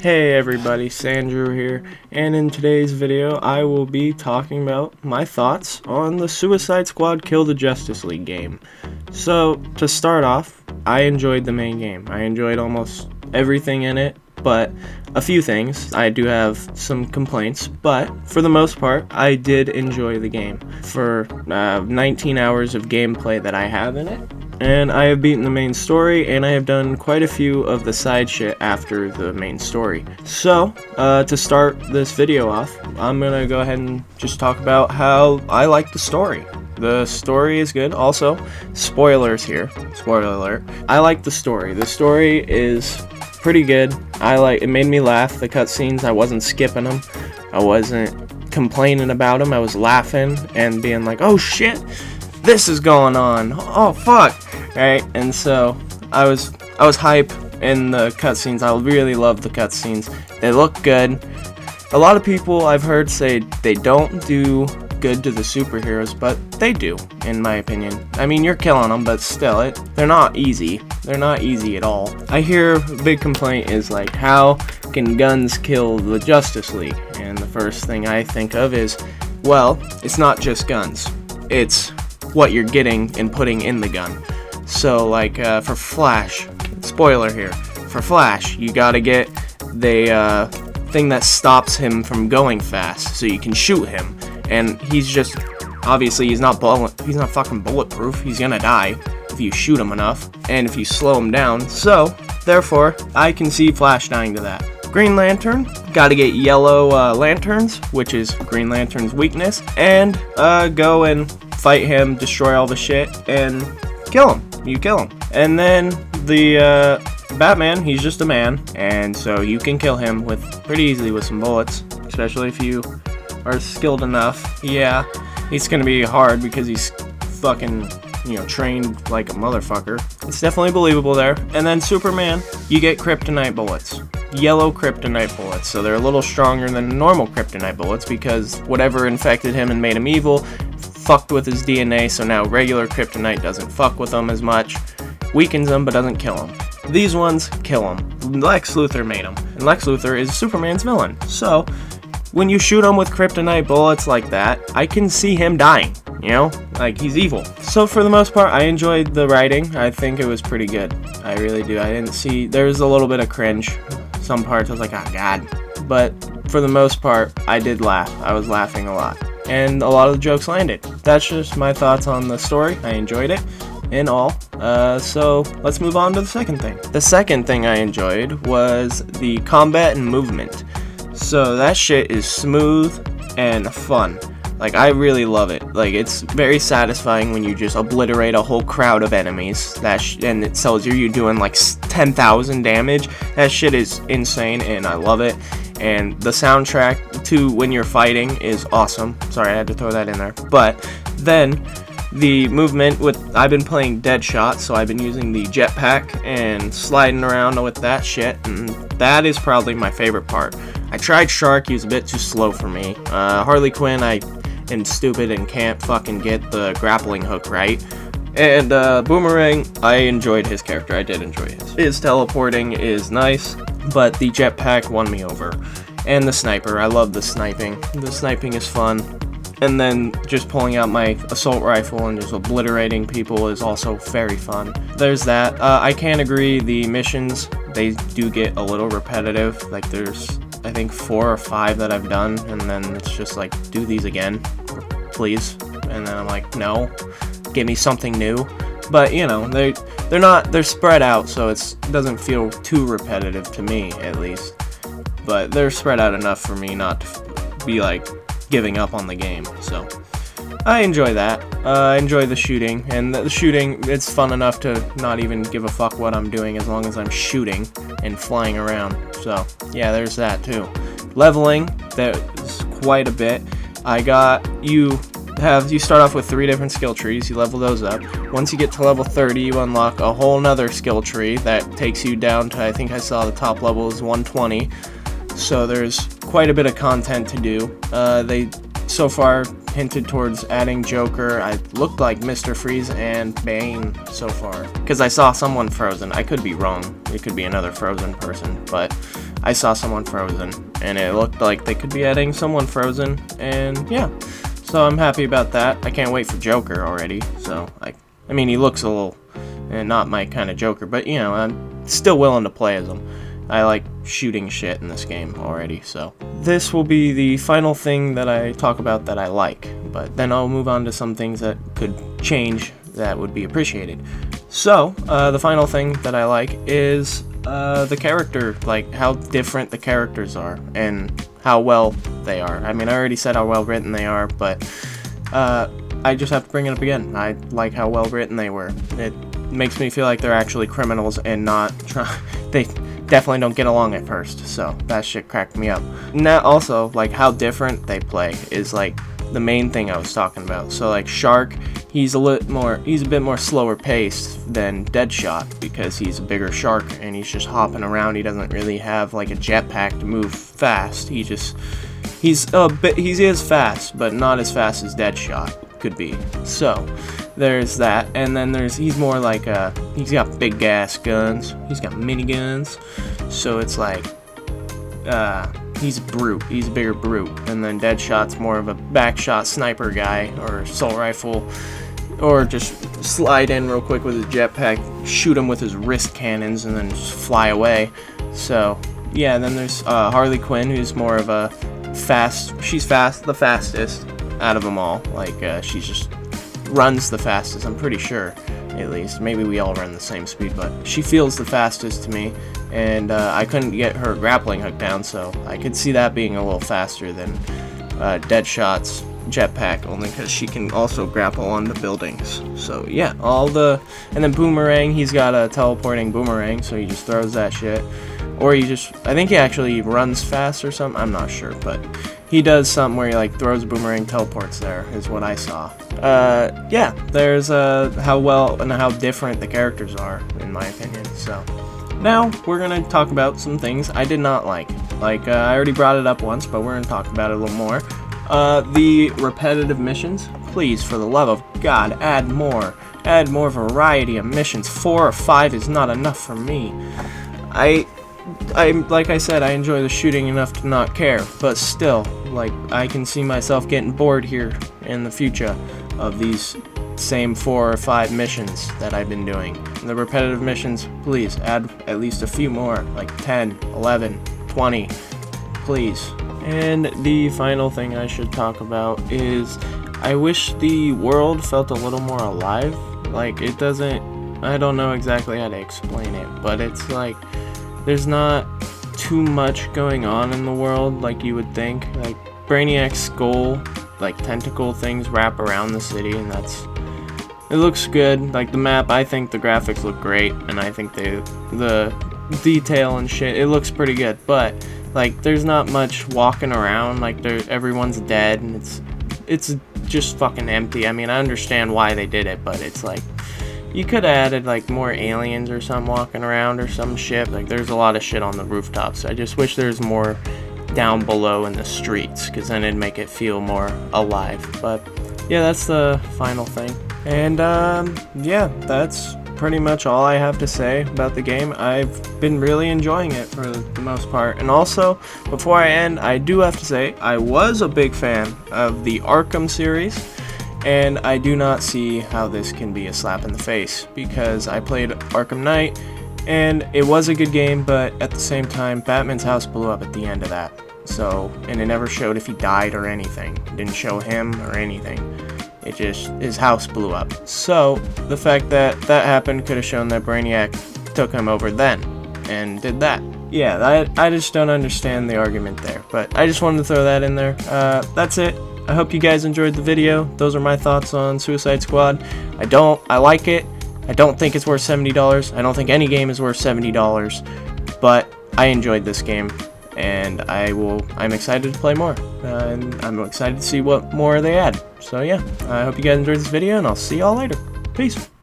Hey everybody, Sandrew here, and in today's video I will be talking about my thoughts on the Suicide Squad Kill the Justice League game. So, to start off, I enjoyed the main game. I enjoyed almost everything in it, but a few things. I do have some complaints, but for the most part, I did enjoy the game. For 19 hours of gameplay that I have in it, and I have beaten the main story, and I have done quite a few of the side shit after the main story. So, to start this video off, I'm gonna go ahead and just talk about how I like the story. The story is good. Also, spoilers here. Spoiler alert. I like the story. The story is pretty good. It made me laugh. The cutscenes, I wasn't skipping them. I wasn't complaining about them. I was laughing and being like, oh shit, this is going on. Oh fuck. Right? And so I was hype in the cutscenes. I really love the cutscenes. They look good. A lot of people I've heard say they don't do good to the superheroes, but they do, in my opinion. I mean, you're killing them, but still, they're not easy. They're not easy at all. I hear a big complaint is like, how can guns kill the Justice League? And the first thing I think of is, well, it's not just guns. It's what you're getting and putting in the gun. So, like, for Flash, spoiler here, for Flash, you gotta get the thing that stops him from going fast, so you can shoot him. And he's just, obviously, he's not fucking bulletproof. He's gonna die if you shoot him enough, and if you slow him down. So, therefore, I can see Flash dying to that. Green Lantern, gotta get yellow lanterns, which is Green Lantern's weakness, and go and fight him, destroy all the shit, and kill him. You kill him. And then the Batman, he's just a man, and so you can kill him pretty easily with some bullets, especially if you are skilled enough. Yeah, it's gonna be hard because he's fucking, trained like a motherfucker. It's definitely believable there. And then Superman, you get kryptonite bullets. Yellow kryptonite bullets, so they're a little stronger than normal kryptonite bullets because whatever infected him and made him evil fucked with his DNA, so now regular kryptonite doesn't fuck with him as much, weakens him but doesn't kill him. These ones kill him. Lex Luthor made them, and Lex Luthor is Superman's villain. So when you shoot him with kryptonite bullets like that, I can see him dying, like he's evil. So for the most part, I enjoyed the writing. I think it was pretty good. I really do. There was a little bit of cringe. Some parts I was like, oh god. But for the most part, I did laugh. I was laughing a lot. And a lot of the jokes landed. That's just my thoughts on the story. I enjoyed it in all. So let's move on to the second thing. The second thing I enjoyed was the combat and movement. So that shit is smooth and fun. Like, I really love it. Like, it's very satisfying when you just obliterate a whole crowd of enemies. And it tells you're doing like 10,000 damage. That shit is insane, and I love it. And the soundtrack to when you're fighting is awesome. Sorry, I had to throw that in there. But then the movement I've been playing Deadshot, so I've been using the jetpack and sliding around with that shit, and that is probably my favorite part. I tried Shark, he was a bit too slow for me. Harley Quinn, I am stupid and can't fucking get the grappling hook right. And Boomerang, I enjoyed his character. I did enjoy his. His teleporting is nice, but the jetpack won me over. And the sniper, I love the sniping. The sniping is fun. And then just pulling out my assault rifle and just obliterating people is also very fun. There's that. I can agree, the missions, they do get a little repetitive. Like, there's, I think, 4 or 5 that I've done, and then it's just like, do these again, please. And then I'm like, no, give me something new. But, they're spread out, so it doesn't feel too repetitive to me, at least. But they're spread out enough for me not to be like giving up on the game. So I enjoy that. I enjoy the shooting, and the shooting, it's fun enough to not even give a fuck what I'm doing as long as I'm shooting and flying around. So yeah, there's that too. Leveling, there's quite a bit. You start off with 3 different skill trees. You level those up. Once you get to level 30, you unlock a whole nother skill tree that takes you down to, I think I saw the top level is 120. So there's quite a bit of content to do. They so far hinted towards adding Joker. I looked like Mr. Freeze and Bane so far, because I saw someone frozen. I could be wrong. It could be another frozen person, but I saw someone frozen, and it looked like they could be adding someone frozen, and yeah. So I'm happy about that. I can't wait for Joker already. So I mean, he looks a little, not my kind of Joker, but you know, I'm still willing to play as him. I like shooting shit in this game already. So this will be the final thing that I talk about that I like, but then I'll move on to some things that could change that would be appreciated. So the final thing that I like is the character, like how different the characters are and how well they are. I mean, I already said how well written they are, but I just have to bring it up again. I like how well written they were. It makes me feel like they're actually criminals and not they definitely don't get along at first, so that shit cracked me up. And that also, like, how different they play is like the main thing I was talking about. So like Shark, he's a bit more slower paced than Deadshot because he's a bigger shark and he's just hopping around. He doesn't really have like a jetpack to move fast. He is fast, but not as fast as Deadshot could be. So there's that, and then he's more like he's got big ass guns. He's got miniguns, so it's like he's a brute. He's a bigger brute. And then Deadshot's more of a backshot sniper guy or assault rifle, or just slide in real quick with his jetpack, shoot him with his wrist cannons, and then just fly away. So yeah, then there's Harley Quinn, who's more of a she's the fastest out of them all. Like she just runs the fastest, I'm pretty sure, at least. Maybe we all run the same speed, but she feels the fastest to me. And I couldn't get her grappling hook down, so I could see that being a little faster than Deadshot's jetpack, only because she can also grapple on the buildings. So yeah, and then Boomerang, he's got a teleporting boomerang, so he just throws that shit. Or I think he actually runs fast or something, I'm not sure, but he does something where he like throws a boomerang, teleports there, is what I saw. Yeah, there's how well and how different the characters are, in my opinion. So now we're gonna talk about some things I did not like. I already brought it up once, but we're gonna talk about it a little more. The repetitive missions, please, for the love of God, add more. Add more variety of missions. 4 or 5 is not enough for me. Like I said, I enjoy the shooting enough to not care, but still, like, I can see myself getting bored here in the future of these same 4 or 5 missions that I've been doing. The repetitive missions, please, add at least a few more, like 10, 11, 20, please. And the final thing I should talk about is I wish the world felt a little more alive. Like, it doesn't, I don't know exactly how to explain it, but it's like there's not too much going on in the world like you would think. Like, Brainiac's skull, like tentacle things wrap around the city, and it looks good. Like, the map, I think the graphics look great, and I think the detail and shit, it looks pretty good, but like there's not much walking around. Like, everyone's dead and it's just fucking empty. I mean, I understand why they did it, but it's like you could have added like more aliens or something walking around or some shit. Like, there's a lot of shit on the rooftops. I just wish there's more down below in the streets, because then it'd make it feel more alive. But yeah, that's the final thing. And yeah, that's pretty much all I have to say about the game. I've been really enjoying it for the most part. And also, before I end, I do have to say I was a big fan of the Arkham series, and I do not see how this can be a slap in the face, because I played Arkham Knight and it was a good game, but at the same time, Batman's house blew up at the end of that. So, and it never showed if he died or anything. It didn't show him or anything. It just, his house blew up. So, the fact that that happened could have shown that Brainiac took him over then, and did that. Yeah, I just don't understand the argument there, but I just wanted to throw that in there. That's it. I hope you guys enjoyed the video. Those are my thoughts on Suicide Squad. I like it. I don't think it's worth $70. I don't think any game is worth $70, but I enjoyed this game, and I'm excited to play more, and I'm excited to see what more they add. So yeah, I hope you guys enjoyed this video, and I'll see y'all later. Peace.